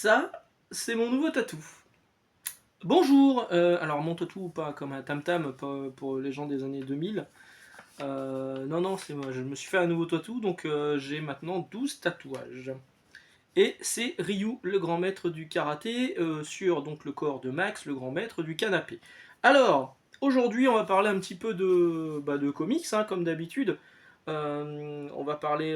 Ça, c'est mon nouveau tatou. Bonjour, alors mon tatou pas comme un tam-tam pas pour les gens des années 2000. Non, non, c'est moi, je me suis fait un nouveau tatou, donc j'ai maintenant 12 tatouages. Et c'est Ryu, le grand maître du karaté, sur donc le corps de Max, le grand maître du canapé. Alors, aujourd'hui, on va parler un petit peu de comics, hein, comme d'habitude. On va parler,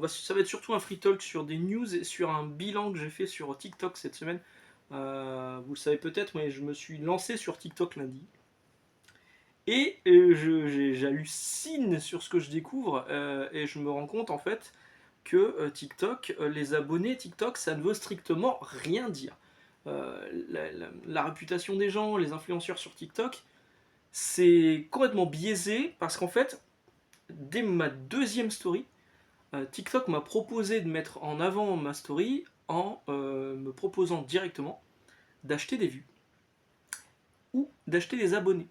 ça va être surtout un free talk sur des news et sur un bilan que j'ai fait sur TikTok cette semaine. Vous le savez peut-être, mais je me suis lancé sur TikTok lundi. Et j'hallucine sur ce que je découvre et je me rends compte en fait que TikTok, les abonnés TikTok, ça ne veut strictement rien dire. La réputation des gens, les influenceurs sur TikTok, c'est complètement biaisé parce qu'en fait, dès ma deuxième story, TikTok m'a proposé de mettre en avant ma story en me proposant directement d'acheter des vues ou d'acheter des abonnés.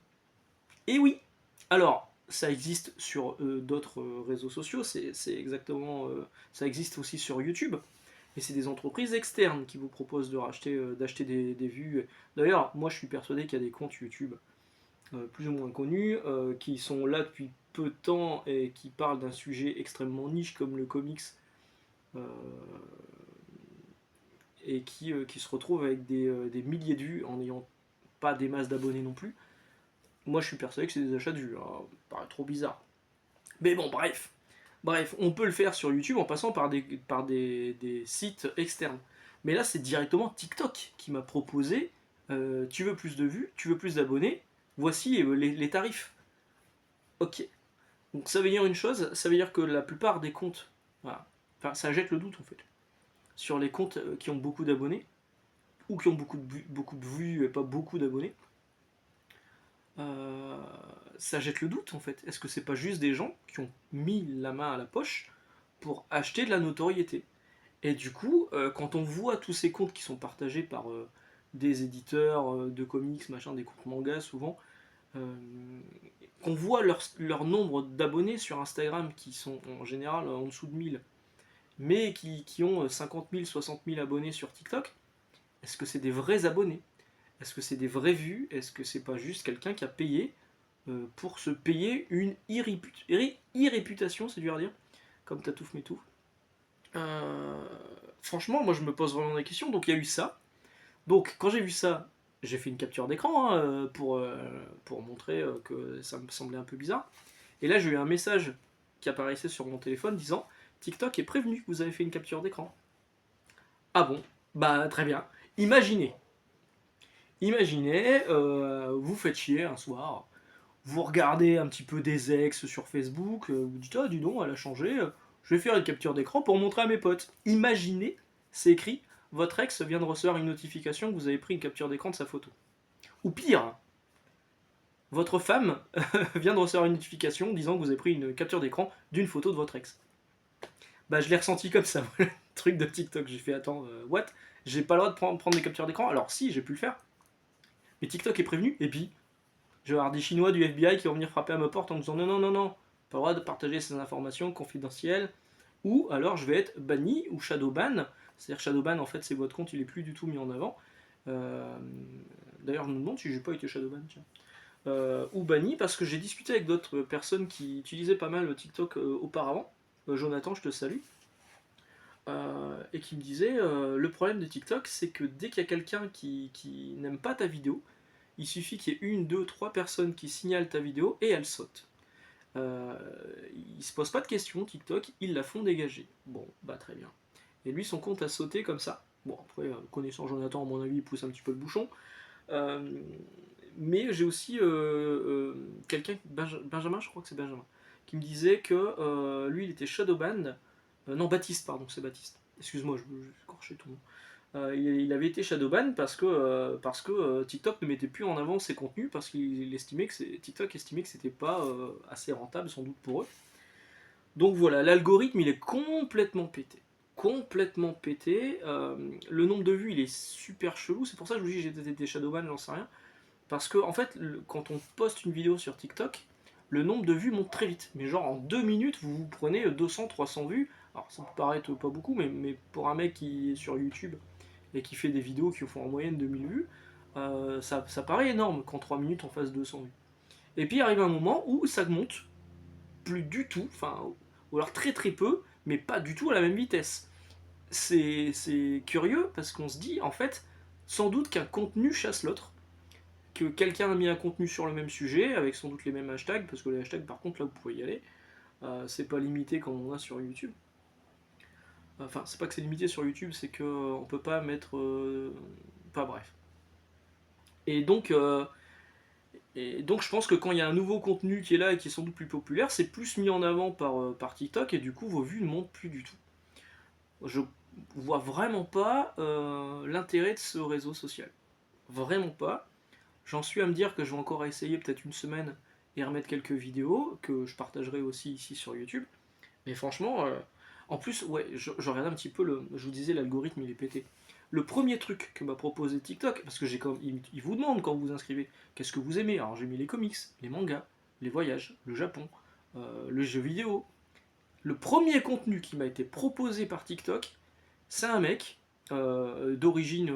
Et oui, alors ça existe sur d'autres réseaux sociaux, c'est exactement, ça existe aussi sur YouTube. Et c'est des entreprises externes qui vous proposent de racheter, d'acheter des vues. D'ailleurs, moi je suis persuadé qu'il y a des comptes YouTube plus ou moins connus qui sont là depuis peu de temps et qui parlent d'un sujet extrêmement niche comme le comics euh, et qui se retrouvent avec des milliers de vues en n'ayant pas des masses d'abonnés non plus. Moi je suis persuadé que c'est des achats de vues. Alors, ça paraît trop bizarre. Mais bon, bref. Bref, on peut le faire sur YouTube en passant par des sites externes. Mais là, c'est directement TikTok qui m'a proposé tu veux plus de vues, tu veux plus d'abonnés, voici les tarifs. Ok. Donc ça veut dire une chose, ça veut dire que la plupart des comptes, voilà, enfin ça jette le doute en fait, sur les comptes qui ont beaucoup d'abonnés, ou qui ont beaucoup de vues et pas beaucoup d'abonnés, euh, ça jette le doute en fait. Est-ce que c'est pas juste des gens qui ont mis la main à la poche pour acheter de la notoriété? Et du coup, quand on voit tous ces comptes qui sont partagés par des éditeurs de comics, machin, des comptes manga souvent, euh, qu'on voit leur nombre d'abonnés sur Instagram qui sont en général en dessous de 1000, mais qui ont 50 000, 60 000 abonnés sur TikTok, est-ce que c'est des vrais abonnés? Est-ce que c'est des vraies vues? Est-ce que c'est pas juste quelqu'un qui a payé pour se payer une irréputation, c'est dur à dire, comme Tatouf Métouf. Euh, Franchement, moi je me pose vraiment des questions. Donc il y a eu ça. Donc quand j'ai vu ça, j'ai fait une capture d'écran hein, pour montrer que ça me semblait un peu bizarre. Et là j'ai eu un message qui apparaissait sur mon téléphone disant TikTok est prévenu que vous avez fait une capture d'écran. Ah bon? Bah très bien. Imaginez. Imaginez, vous faites chier un soir, vous regardez un petit peu des ex sur Facebook, vous dites ah dis donc elle a changé, je vais faire une capture d'écran pour montrer à mes potes. Imaginez, c'est écrit, votre ex vient de recevoir une notification que vous avez pris une capture d'écran de sa photo. Ou pire, votre femme vient de recevoir une notification disant que vous avez pris une capture d'écran d'une photo de votre ex. Bah je l'ai ressenti comme ça, le truc de TikTok. J'ai fait attends, what? J'ai pas le droit de prendre des captures d'écran? Alors si, j'ai pu le faire. Mais TikTok est prévenu, et puis je vais avoir des Chinois du FBI qui vont venir frapper à ma porte en me disant non, non, non, non, pas le droit de partager ces informations confidentielles. Ou alors je vais être banni ou shadowban. C'est-à-dire shadowban, en fait, c'est votre compte, il est plus du tout mis en avant. Euh, D'ailleurs, je me demande si j'ai pas été shadowban, tiens. Ou banni parce que j'ai discuté avec d'autres personnes qui utilisaient pas mal TikTok auparavant. Jonathan, je te salue. Et qui me disait le problème de TikTok, c'est que dès qu'il y a quelqu'un qui n'aime pas ta vidéo, il suffit qu'il y ait une, deux, trois personnes qui signalent ta vidéo et elle saute. Euh, Ils se posent pas de questions, TikTok, ils la font dégager. Bon, bah très bien. Et lui, son compte a sauté comme ça. Bon, après, connaissant Jonathan, à mon avis, il pousse un petit peu le bouchon. Euh, mais j'ai aussi quelqu'un, Benjamin, je crois que c'est Benjamin, qui me disait que lui, il était Shadowban. Non, Baptiste, pardon, c'est Baptiste. Excuse-moi, je corché tout le monde. Il avait été Shadowban parce que TikTok ne mettait plus en avant ses contenus parce qu'il estimait que TikTok estimait que c'était pas assez rentable sans doute pour eux. Donc voilà, l'algorithme il est complètement pété. Complètement pété. Le nombre de vues il est super chelou. C'est pour ça que je vous dis que j'ai été Shadowban, j'en sais rien. Parce que en fait, quand on poste une vidéo sur TikTok, le nombre de vues monte très vite. Mais genre en 2 minutes, vous prenez 200, 300 vues. Alors ça peut paraître pas beaucoup, mais pour un mec qui est sur YouTube et qui fait des vidéos qui font en moyenne 2000 vues, ça paraît énorme qu'en 3 minutes on fasse 200 vues. Et puis arrive un moment où ça monte plus du tout, enfin, ou alors très très peu, mais pas du tout à la même vitesse. C'est curieux parce qu'on se dit, en fait, sans doute qu'un contenu chasse l'autre, que quelqu'un a mis un contenu sur le même sujet, avec sans doute les mêmes hashtags, parce que les hashtags, par contre, là, vous pouvez y aller. C'est pas limité comme on a sur YouTube. Enfin, c'est pas que c'est limité sur YouTube, c'est qu'on peut pas mettre. Pas bref. Et donc, euh, et donc, je pense que quand il y a un nouveau contenu qui est là et qui est sans doute plus populaire, c'est plus mis en avant par TikTok et du coup, vos vues ne montent plus du tout. Je vois vraiment pas l'intérêt de ce réseau social. Vraiment pas. J'en suis à me dire que je vais encore essayer peut-être une semaine et remettre quelques vidéos que je partagerai aussi ici sur YouTube. Mais franchement, en plus, ouais, je regarde un petit peu je vous disais, l'algorithme il est pété. Le premier truc que m'a proposé TikTok, parce que il vous demande quand vous vous inscrivez, qu'est-ce que vous aimez. Alors j'ai mis les comics, les mangas, les voyages, le Japon, le jeu vidéo. Le premier contenu qui m'a été proposé par TikTok, c'est un mec d'origine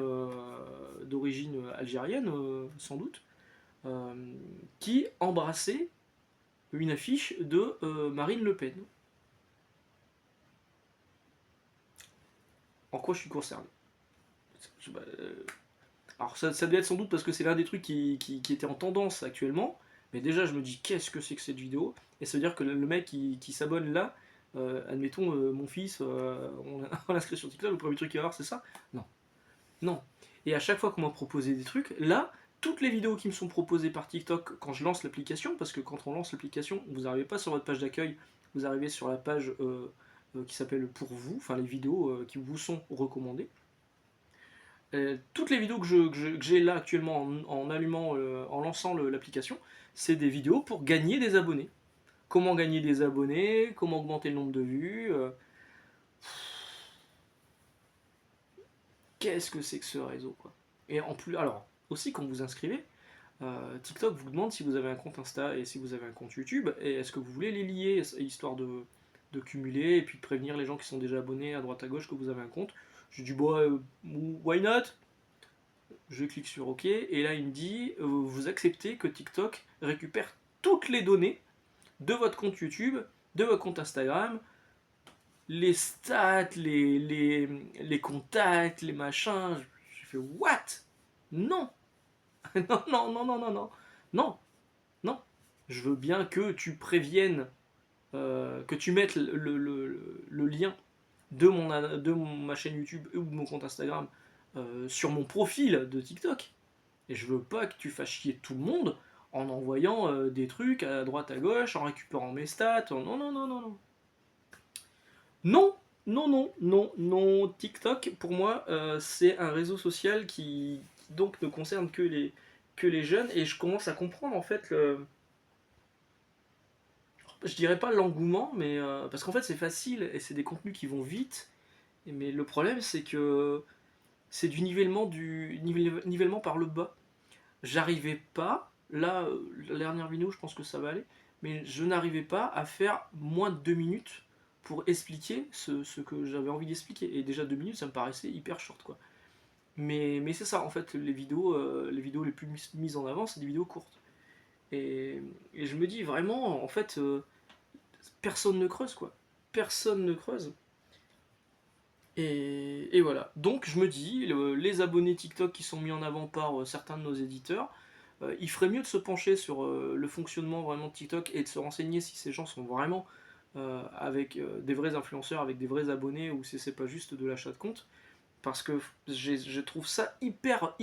algérienne, sans doute, euh, qui embrassait une affiche de Marine Le Pen. En quoi je suis concerné? Bah, alors ça devait être sans doute parce que c'est l'un des trucs qui était en tendance actuellement, mais déjà je me dis qu'est-ce que c'est que cette vidéo? Et ça veut dire que le mec qui s'abonne là, admettons mon fils, on l'inscrit sur TikTok, le premier truc qu'il va voir c'est ça? Non, non. Et à chaque fois qu'on m'a proposé des trucs, là, toutes les vidéos qui me sont proposées par TikTok quand je lance l'application, parce que quand on lance l'application, vous n'arrivez pas sur votre page d'accueil, vous arrivez sur la page qui s'appelle Pour vous, enfin les vidéos qui vous sont recommandées. Toutes les vidéos que j'ai là actuellement en allumant, en lançant l'application, c'est des vidéos pour gagner des abonnés. Comment gagner des abonnés, comment augmenter le nombre de vues. Qu'est-ce que c'est que ce réseau quoi? Et en plus, alors aussi quand vous inscrivez, TikTok vous demande si vous avez un compte Insta et si vous avez un compte YouTube et est-ce que vous voulez les lier histoire de cumuler et puis de prévenir les gens qui sont déjà abonnés à droite à gauche que vous avez un compte. Je dis bon, why not? Je clique sur OK, et là il me dit vous acceptez que TikTok récupère toutes les données de votre compte YouTube, de votre compte Instagram, les stats, les contacts, les machins. J'ai fait what? Non. Non, non, non, non, non, non. Non, non. Je veux bien que tu préviennes, que tu mettes le lien ma chaîne YouTube ou de mon compte Instagram sur mon profil de TikTok. Et je veux pas que tu fasses chier tout le monde en envoyant des trucs à droite à gauche, en récupérant mes stats. Non, non, non, non, non. Non, non, non, non, non. TikTok, pour moi, c'est un réseau social qui donc ne concerne que les jeunes. Et je commence à comprendre en fait je dirais pas l'engouement, mais parce qu'en fait c'est facile et c'est des contenus qui vont vite. Mais le problème c'est que c'est nivellement par le bas. J'arrivais pas, là, la dernière vidéo, je pense que ça va aller, mais je n'arrivais pas à faire moins de 2 minutes pour expliquer ce que j'avais envie d'expliquer. Et déjà 2 minutes, ça me paraissait hyper short, quoi. Mais c'est ça, en fait, les vidéos les plus mises en avant, c'est des vidéos courtes. Et je me dis vraiment, en fait, personne ne creuse, quoi. Personne ne creuse. Et voilà. Donc je me dis, les abonnés TikTok qui sont mis en avant par certains de nos éditeurs, il ferait mieux de se pencher sur le fonctionnement vraiment de TikTok et de se renseigner si ces gens sont vraiment avec des vrais influenceurs, avec des vrais abonnés, ou si c'est pas juste de l'achat de compte. Parce que je trouve ça hyper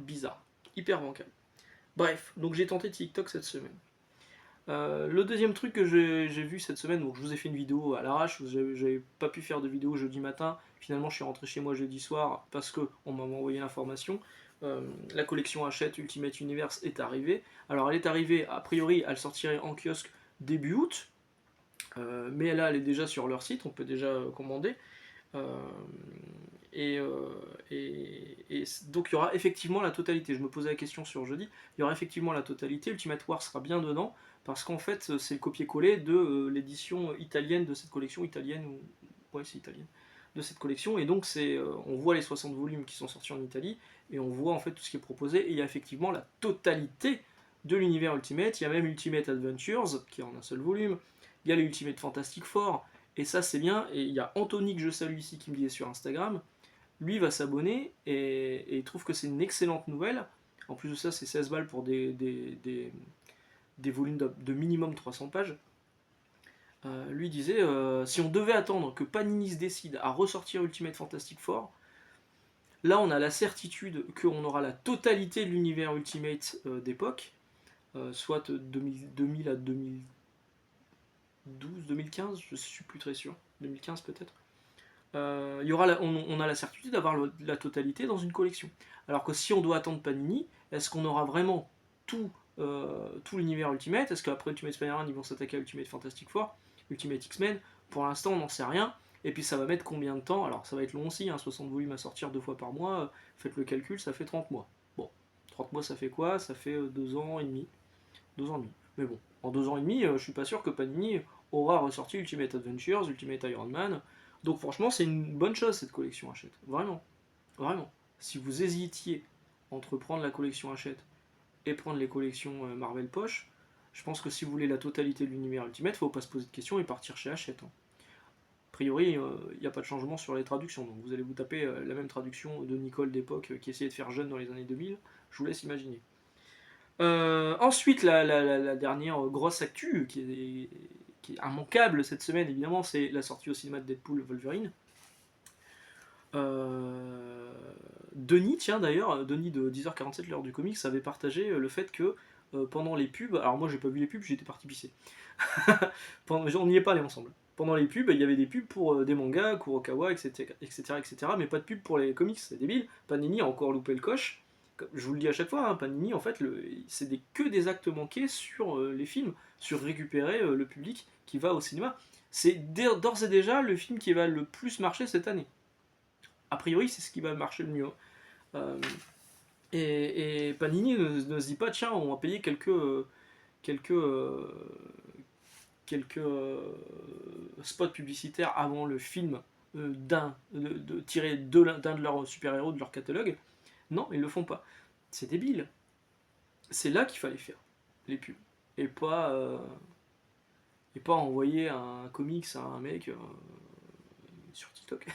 bizarre, hyper bancal. Bref, donc j'ai tenté TikTok cette semaine. Le deuxième truc que j'ai vu cette semaine, donc je vous ai fait une vidéo à l'arrache, j'avais pas pu faire de vidéo jeudi matin, finalement je suis rentré chez moi jeudi soir parce qu'on m'a envoyé l'information. La collection Hachette Ultimate Universe est arrivée. Alors elle est arrivée, a priori elle sortirait en kiosque début août, mais là elle est déjà sur leur site, on peut déjà commander. Euh, et, euh, et donc il y aura effectivement la totalité. Je me posais la question sur jeudi. Il y aura effectivement la totalité. Ultimate War sera bien dedans parce qu'en fait c'est le copier-coller de l'édition italienne de cette collection italienne. Ouais, c'est italienne. de cette collection, et donc on voit les 60 volumes qui sont sortis en Italie, et on voit en fait tout ce qui est proposé, et il y a effectivement la totalité de l'univers Ultimate. Il y a même Ultimate Adventures, qui est en un seul volume, il y a les Ultimate Fantastic Four, et ça c'est bien, et il y a Anthony, que je salue ici, qui me disait sur Instagram, lui va s'abonner, et il trouve que c'est une excellente nouvelle. En plus de ça, c'est 16 balles pour des volumes de minimum 300 pages. Lui disait, si on devait attendre que Panini se décide à ressortir Ultimate Fantastic Four, là on a la certitude qu'on aura la totalité de l'univers Ultimate d'époque, soit 2000 à 2012, 2015, je suis plus très sûr, 2015 peut-être. On a la certitude d'avoir la totalité dans une collection. Alors que si on doit attendre Panini, est-ce qu'on aura vraiment tout l'univers Ultimate? Est-ce qu'après Ultimate Spider-Man ils vont s'attaquer à Ultimate Fantastic Four, Ultimate X-Men? Pour l'instant on n'en sait rien. Et puis ça va mettre combien de temps? Alors ça va être long aussi, 60 volumes à sortir 2 fois par mois, faites le calcul, ça fait 30 mois. Bon, 30 mois ça fait quoi? Ça fait 2 ans et demi. 2 ans et demi. Mais bon, en 2 ans et demi, je suis pas sûr que Panini aura ressorti Ultimate Adventures, Ultimate Iron Man. Donc franchement, c'est une bonne chose cette collection Hachette. Vraiment. Vraiment. Si vous hésitiez entre prendre la collection Hachette et prendre les collections Marvel Poche, je pense que si vous voulez la totalité de l'univers Ultimate, il ne faut pas se poser de questions et partir chez Hachette. A priori, il n'y a pas de changement sur les traductions, donc vous allez vous taper la même traduction de Nicole d'époque qui essayait de faire jeune dans les années 2000, je vous laisse imaginer. Ensuite, la dernière grosse actu qui est immanquable cette semaine, évidemment, c'est la sortie au cinéma de Deadpool Wolverine. Denis, tiens d'ailleurs, Denis de 10h47, l'heure du comics, avait partagé le fait que pendant les pubs, alors moi j'ai pas vu les pubs, j'étais parti pisser. On n'y est pas allé ensemble. Pendant les pubs, il y avait des pubs pour des mangas, Kurokawa, etc., etc., mais pas de pubs pour les comics, c'est débile. Panini a encore loupé le coche. Je vous le dis à chaque fois, hein, Panini, en fait, c'est que des actes manqués sur les films, sur récupérer le public qui va au cinéma. C'est d'ores et déjà le film qui va le plus marcher cette année. A priori, c'est ce qui va marcher le mieux. Euh, et Panini ne se dit pas, tiens, on va payer quelques, spots publicitaires avant le film tiré d'un de leurs super-héros de leur catalogue. Non, ils le font pas. C'est débile. C'est là qu'il fallait faire les pubs. Et pas envoyer un comics à un mec sur TikTok.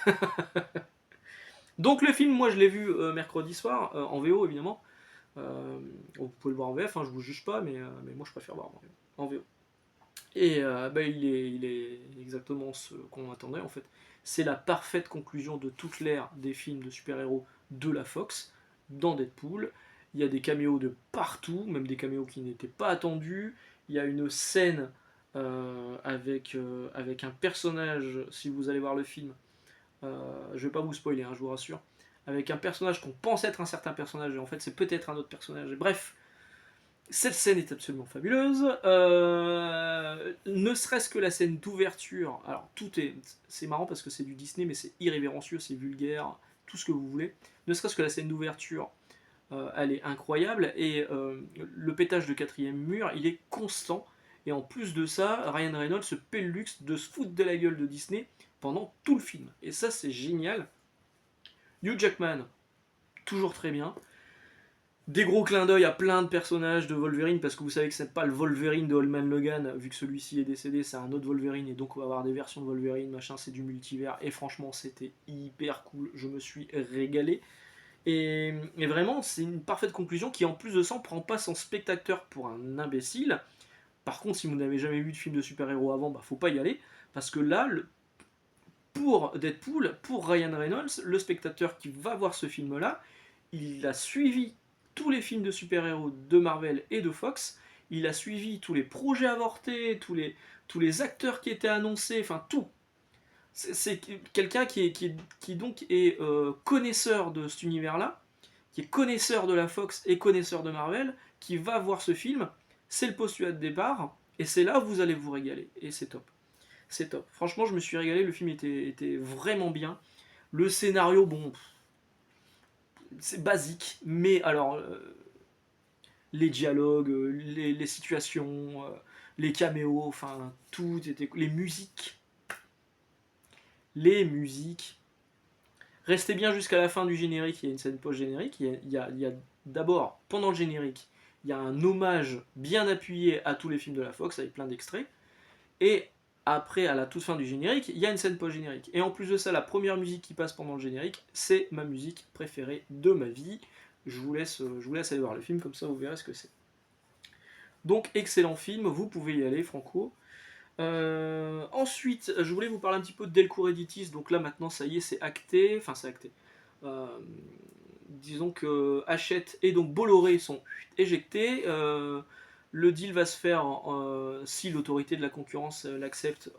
Donc le film, moi je l'ai vu mercredi soir, en VO évidemment. Vous pouvez le voir en VF, hein, je vous juge pas, mais moi je préfère voir en VO. Et il est exactement ce qu'on attendait en fait. C'est la parfaite conclusion de toute l'ère des films de super-héros de la Fox dans Deadpool. Il y a des caméos de partout, même des caméos qui n'étaient pas attendus. Il y a une scène avec un personnage, si vous allez voir le film, je vais pas vous spoiler, hein, je vous rassure, avec un personnage qu'on pense être un certain personnage, et en fait c'est peut-être un autre personnage. Et bref, cette scène est absolument fabuleuse. Ne serait-ce que la scène d'ouverture. Alors c'est marrant parce que c'est du Disney, mais c'est irrévérencieux, c'est vulgaire, tout ce que vous voulez. Ne serait-ce que la scène d'ouverture, elle est incroyable, et le pétage de quatrième mur, il est constant. Et en plus de ça, Ryan Reynolds se paie le luxe de se foutre de la gueule de Disney pendant tout le film. Et ça, c'est génial. Hugh Jackman, toujours très bien. Des gros clins d'œil à plein de personnages de Wolverine, parce que vous savez que c'est pas le Wolverine de Holman Logan, vu que celui-ci est décédé, c'est un autre Wolverine, et donc on va avoir des versions de Wolverine, machin, c'est du multivers, et franchement c'était hyper cool, je me suis régalé. Et vraiment, c'est une parfaite conclusion qui, en plus de ça, prend pas son spectateur pour un imbécile. Par contre, si vous n'avez jamais vu de film de super-héros avant, bah faut pas y aller, parce que là, pour Deadpool, pour Ryan Reynolds, le spectateur qui va voir ce film-là, il a suivi tous les films de super-héros de Marvel et de Fox, il a suivi tous les projets avortés, tous les acteurs qui étaient annoncés, enfin tout. C'est quelqu'un qui donc est connaisseur de cet univers-là, qui est connaisseur de la Fox et connaisseur de Marvel, qui va voir ce film, c'est le postulat de départ, et c'est là où vous allez vous régaler, et c'est top. C'est top. Franchement, je me suis régalé, le film était vraiment bien. Le scénario, bon, c'est basique, mais alors, les dialogues, les situations, les caméos, enfin, tout était. Les musiques, Restez bien jusqu'à la fin du générique, il y a une scène post-générique, il y a d'abord, pendant le générique, il y a un hommage bien appuyé à tous les films de la Fox avec plein d'extraits, et après, à la toute fin du générique, il y a une scène post-générique. Et en plus de ça, la première musique qui passe pendant le générique, c'est ma musique préférée de ma vie. Je vous laisse aller voir le film, comme ça vous verrez ce que c'est. Donc, excellent film, vous pouvez y aller, Franco. Ensuite, je voulais vous parler un petit peu de Delcourt Editis. Donc là, maintenant, ça y est, c'est acté. Enfin, c'est acté. Euh, Disons que Hachette et donc Bolloré sont éjectés. Le deal va se faire si l'autorité de la concurrence l'accepte,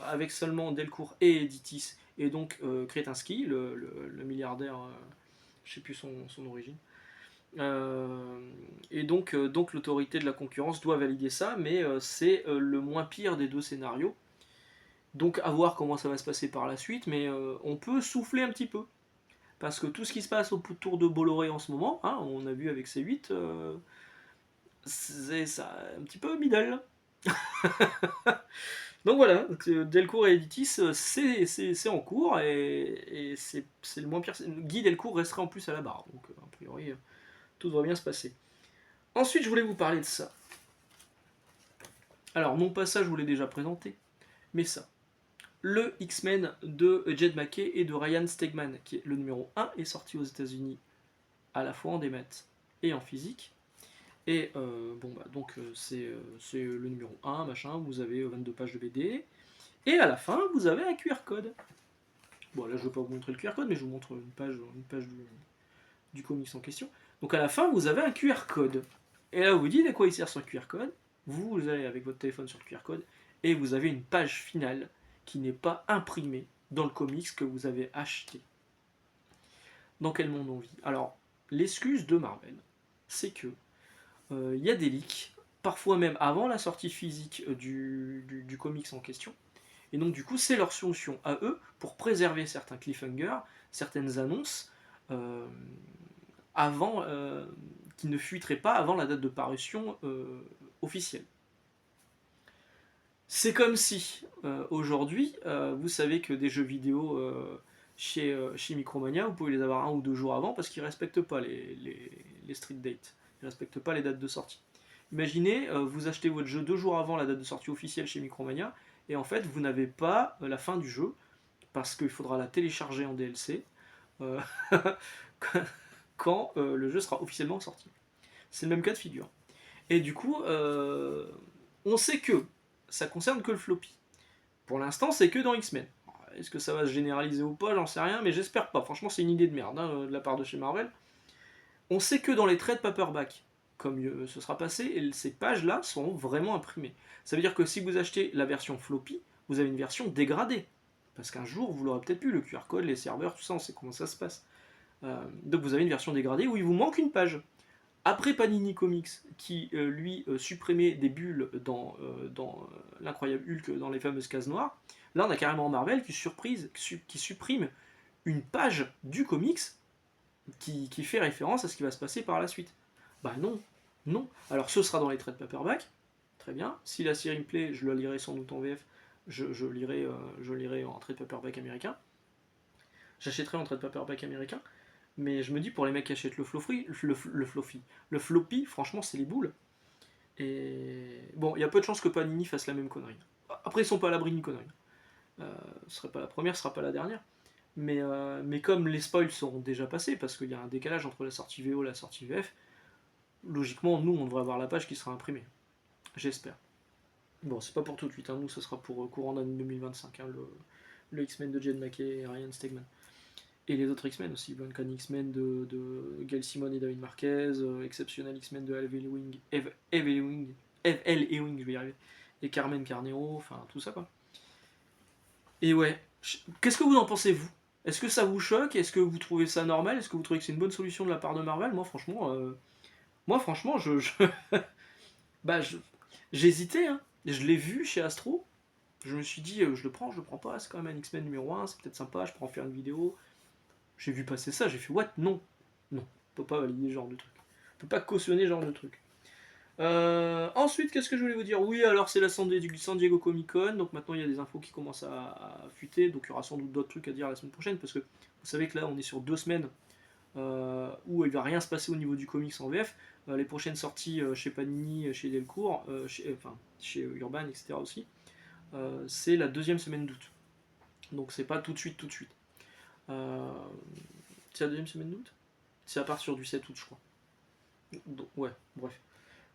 avec seulement Delcourt et Editis, et donc Kretinsky, le milliardaire, je ne sais plus son origine. Et donc l'autorité de la concurrence doit valider ça, mais c'est le moins pire des deux scénarios. Donc à voir comment ça va se passer par la suite, mais on peut souffler un petit peu. Parce que tout ce qui se passe autour de Bolloré en ce moment, hein, on a vu avec C8, c'est ça, un petit peu middle. Donc voilà, Delcourt et Editis, c'est en cours et c'est le moins pire. Guy Delcourt resterait en plus à la barre, donc a priori tout devrait bien se passer. Ensuite, je voulais vous parler de ça. Alors, non pas ça, je vous l'ai déjà présenté, mais ça. Le X-Men de Jed MacKay et de Ryan Stegman, qui est le numéro 1, est sorti aux États-Unis à la fois en démat et en physique. Et donc c'est le numéro 1, machin, vous avez 22 pages de BD. Et à la fin, vous avez un QR code. Bon, là, je ne vais pas vous montrer le QR code, mais je vous montre une page du comics en question. Donc à la fin, vous avez un QR code. Et là, vous vous dites à quoi il sert ce QR code. Vous allez avec votre téléphone sur le QR code, et vous avez une page finale qui n'est pas imprimée dans le comics que vous avez acheté. Dans quel monde on vit? Alors, l'excuse de Marvel, c'est que il y a des leaks, parfois même avant la sortie physique du comics en question. Et donc du coup, c'est leur solution à eux pour préserver certains cliffhangers, certaines annonces, avant, qui ne fuiteraient pas avant la date de parution officielle. C'est comme si, aujourd'hui, vous savez que des jeux vidéo chez Micromania, vous pouvez les avoir 1 ou 2 jours avant parce qu'ils ne respectent pas les street dates, ils ne respectent pas les dates de sortie. Imaginez, vous achetez votre jeu 2 jours avant la date de sortie officielle chez Micromania, et en fait, vous n'avez pas la fin du jeu, parce qu'il faudra la télécharger en DLC, euh, quand le jeu sera officiellement sorti. C'est le même cas de figure. Et du coup, on sait que ça concerne que le floppy. Pour l'instant, c'est que dans X-Men. Est-ce que ça va se généraliser ou pas? J'en sais rien, mais j'espère pas. Franchement, c'est une idée de merde hein, de la part de chez Marvel. On sait que dans les trades paperback, comme ce sera passé, ces pages-là sont vraiment imprimées. Ça veut dire que si vous achetez la version floppy, vous avez une version dégradée. Parce qu'un jour, vous l'aurez peut-être plus, le QR code, les serveurs, tout ça, on sait comment ça se passe. Donc vous avez une version dégradée où il vous manque une page. Après Panini Comics, qui lui supprimait des bulles dans l'incroyable Hulk, dans les fameuses cases noires, là on a carrément Marvel qui supprime une page du comics qui fait référence à ce qui va se passer par la suite. Bah non, non. Alors ce sera dans les trades paperback, très bien. Si la série me plaît, je la lirai sans doute en VF, je lirai en trade paperback américain. J'achèterai en trade paperback américain. Mais je me dis, pour les mecs qui achètent le floppy, franchement, c'est les boules. Et bon, il y a peu de chances que Panini fasse la même connerie. Après, ils sont pas à l'abri d'une connerie. Ce serait pas la première, ce sera pas la dernière. Mais comme les spoils seront déjà passés, parce qu'il y a un décalage entre la sortie VO et la sortie VF, logiquement, nous, on devrait avoir la page qui sera imprimée. J'espère. Bon, c'est pas pour tout de suite, hein. Nous, ce sera pour courant d'année 2025, hein, le X-Men de Jed MacKay et Ryan Stegman. Et les autres X-Men aussi, Uncanny X-Men de Gail Simone et David Marquez, Exceptional X-Men de Eve Ewing, je vais y arriver, et Carmen Carnero, enfin tout ça quoi. Et ouais, qu'est-ce que vous en pensez vous? Est-ce que ça vous choque? Est-ce que vous trouvez ça normal? Est-ce que vous trouvez que c'est une bonne solution de la part de Marvel? Moi franchement, bah, j'hésitais, hein. Je l'ai vu chez Astro, je me suis dit, je le prends pas, c'est quand même un X-Men numéro 1, c'est peut-être sympa, je peux en faire une vidéo. J'ai vu passer ça, j'ai fait what? Non, non, on peut pas valider ce genre de truc. On peut pas cautionner ce genre de truc. Ensuite, qu'est-ce que je voulais vous dire? Oui, alors c'est la San Diego Comic Con, donc maintenant il y a des infos qui commencent à fuiter, donc il y aura sans doute d'autres trucs à dire la semaine prochaine, parce que vous savez que là on est sur 2 semaines où il va rien se passer au niveau du comics en VF. Les prochaines sorties chez Panini, chez Delcourt, chez Urban, etc. aussi, c'est la deuxième semaine d'août. Donc c'est pas tout de suite, tout de suite. Euh, c'est la deuxième semaine d'août. C'est à partir du 7 août, je crois. Donc, ouais, bref.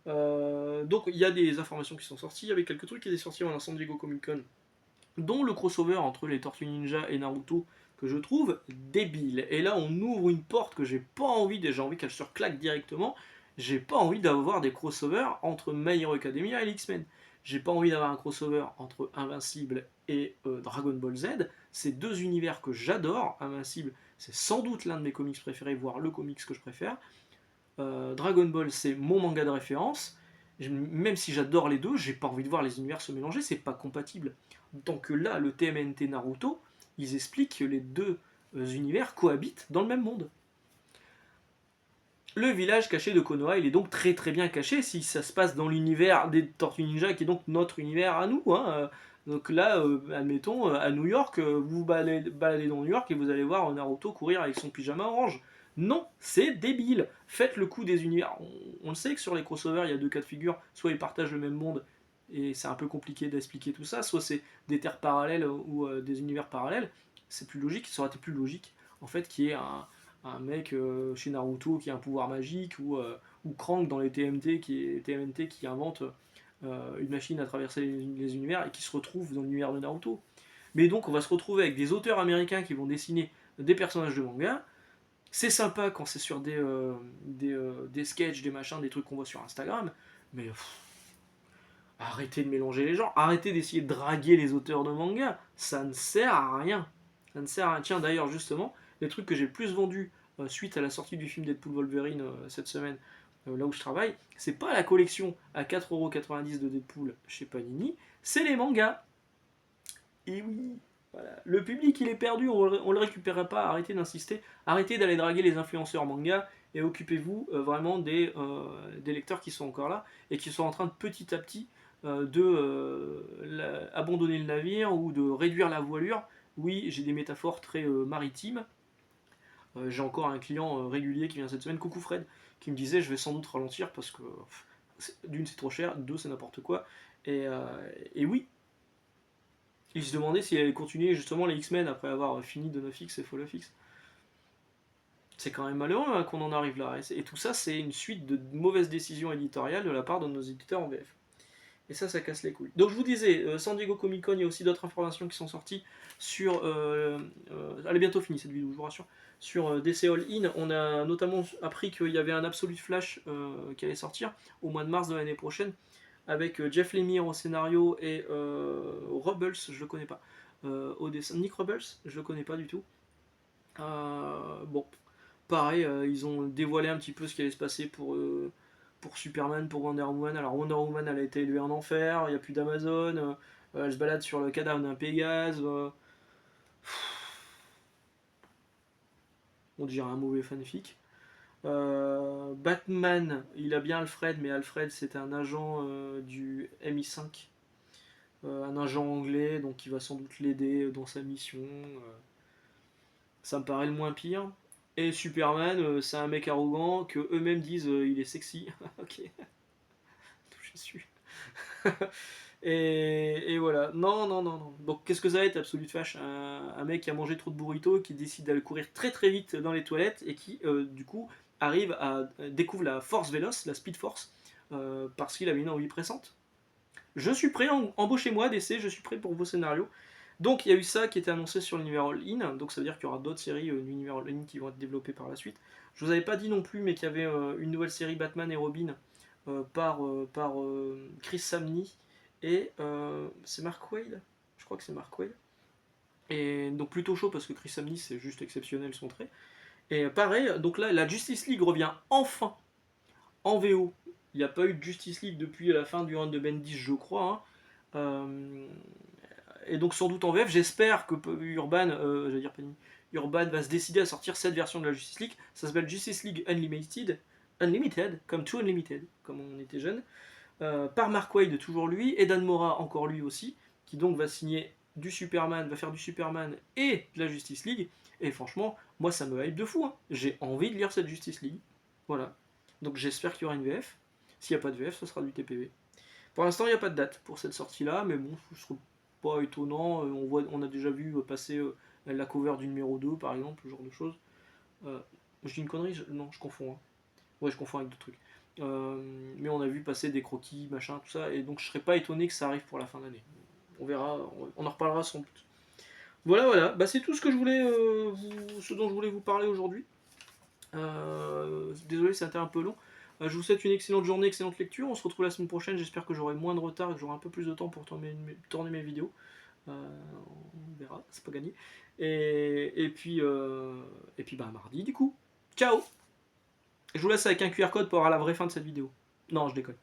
Donc il y a des informations qui sont sorties, il y avait quelques trucs qui étaient sortis dans San Diego Comic Con, dont le crossover entre les Tortues Ninja et Naruto, que je trouve débile. Et là on ouvre une porte que j'ai pas envie, j'ai envie qu'elle se reclaque directement, j'ai pas envie d'avoir des crossovers entre My Hero Academia et les X-Men. J'ai pas envie d'avoir un crossover entre Invincible et Dragon Ball Z. C'est deux univers que j'adore. Invincible, c'est sans doute l'un de mes comics préférés, voire le comics que je préfère. Dragon Ball, c'est mon manga de référence. Même si j'adore les deux, j'ai pas envie de voir les univers se mélanger, c'est pas compatible. Tant que là, le TMNT Naruto, ils expliquent que les deux univers cohabitent dans le même monde. Le village caché de Konoha, il est donc très très bien caché si ça se passe dans l'univers des Tortues Ninja, qui est donc notre univers à nous. Hein. Donc là, admettons, à New York, vous vous baladez dans New York et vous allez voir Naruto courir avec son pyjama orange. Non, c'est débile. Faites le coup des univers. On le sait que sur les crossovers, il y a deux cas de figure. Soit ils partagent le même monde et c'est un peu compliqué d'expliquer tout ça, soit c'est des terres parallèles ou des univers parallèles. C'est plus logique, ça aurait été plus logique en fait qu'il y ait un mec chez Naruto qui a un pouvoir magique ou Krang dans les TMNT qui invente une machine à traverser les univers et qui se retrouve dans l'univers de Naruto. Mais donc on va se retrouver avec des auteurs américains qui vont dessiner des personnages de manga. C'est sympa quand c'est sur des sketchs, des machins, des trucs qu'on voit sur Instagram, mais arrêtez de mélanger les genres, arrêtez d'essayer de draguer les auteurs de manga, ça ne sert à rien. Ça ne sert à rien. Tiens, d'ailleurs, justement, les trucs que j'ai le plus vendus suite à la sortie du film Deadpool Wolverine cette semaine, là où je travaille, c'est pas la collection à 4,90€ de Deadpool chez Panini, c'est les mangas. Et oui, voilà. Le public il est perdu, on le récupérera pas, arrêtez d'insister, arrêtez d'aller draguer les influenceurs manga et occupez-vous vraiment des lecteurs qui sont encore là et qui sont en train de petit à petit abandonner le navire ou de réduire la voilure. Oui, j'ai des métaphores très maritimes. J'ai encore un client régulier qui vient cette semaine, coucou Fred, qui me disait je vais sans doute ralentir parce que d'une c'est trop cher, deux c'est n'importe quoi. Et oui, il se demandait s'il allait continuer justement les X-Men après avoir fini de 9X et Fall of X. C'est quand même malheureux hein, qu'on en arrive là. Et tout ça, c'est une suite de mauvaises décisions éditoriales de la part de nos éditeurs en VF. Et ça casse les couilles. Donc je vous disais, San Diego Comic Con, il y a aussi d'autres informations qui sont sorties sur... elle est bientôt finie cette vidéo, je vous rassure. Sur DC All In, on a notamment appris qu'il y avait un Absolute Flash qui allait sortir au mois de mars de l'année prochaine, avec Jeff Lemire au scénario et Rubbles, je le connais pas, au dessin. Nick Rubbles, je le connais pas du tout. Bon, pareil, ils ont dévoilé un petit peu ce qui allait se passer pour Superman, pour Wonder Woman. Alors Wonder Woman, elle a été élevée en enfer, il n'y a plus d'Amazon, elle se balade sur le cadavre d'un Pégase. On dirait un mauvais fanfic. Batman, il a bien Alfred, mais Alfred c'est un agent du MI5, un agent anglais, donc il va sans doute l'aider dans sa mission. Ça me paraît le moins pire. Et Superman, c'est un mec arrogant que eux-mêmes disent il est sexy. Ok, touché dessus. Et voilà. Non, non, non, non. Donc qu'est-ce que ça va être Absolute Flash un mec qui a mangé trop de burrito, qui décide d'aller courir très très vite dans les toilettes et qui du coup arrive à découvre la force véloce, la speed force, parce qu'il avait une envie pressante. Je suis prêt, embauchez-moi DC, je suis prêt pour vos scénarios. Donc il y a eu ça qui était annoncé sur l'univers All-In, donc ça veut dire qu'il y aura d'autres séries d'univers All-In qui vont être développées par la suite. Je vous avais pas dit non plus, mais qu'il y avait une nouvelle série Batman et Robin par Chris Samney et c'est Mark Waid, je crois que c'est Mark Waid. Et donc plutôt chaud parce que Chris Samney c'est juste exceptionnel son trait. Et pareil, donc là la Justice League revient enfin en VO. Il n'y a pas eu de Justice League depuis la fin du run de Bendis, je crois. Hein. Et donc sans doute en VF, j'espère que Urban, Urban va se décider à sortir cette version de la Justice League. Ça s'appelle Justice League Unlimited. Unlimited, comme To Unlimited, comme on était jeune, par Mark Waid, toujours lui, et Dan Mora, encore lui aussi, qui donc va signer du Superman, va faire du Superman et de la Justice League. Et franchement, moi ça me hype de fou. Hein. J'ai envie de lire cette Justice League. Voilà. Donc j'espère qu'il y aura une VF. S'il n'y a pas de VF, ce sera du TPB. Pour l'instant, il n'y a pas de date pour cette sortie-là, mais bon, ce ne serait pas étonnant. On a déjà vu passer la cover du numéro 2, par exemple, ce genre de choses. Je dis une connerie. Non, je confonds. Hein. Ouais, je confonds avec d'autres trucs. Mais on a vu passer des croquis, machin, tout ça, et donc je serais pas étonné que ça arrive pour la fin d'année. On verra, on en reparlera sans doute. Voilà, voilà, bah, c'est tout ce que je voulais, ce dont je voulais vous parler aujourd'hui. Désolé, c'était un peu long. Je vous souhaite une excellente journée, excellente lecture. On se retrouve la semaine prochaine. J'espère que j'aurai moins de retard et que j'aurai un peu plus de temps pour tourner mes vidéos. On verra, c'est pas gagné. Et puis bah, mardi, du coup. Ciao! Je vous laisse avec un QR code pour avoir la vraie fin de cette vidéo. Non, je déconne.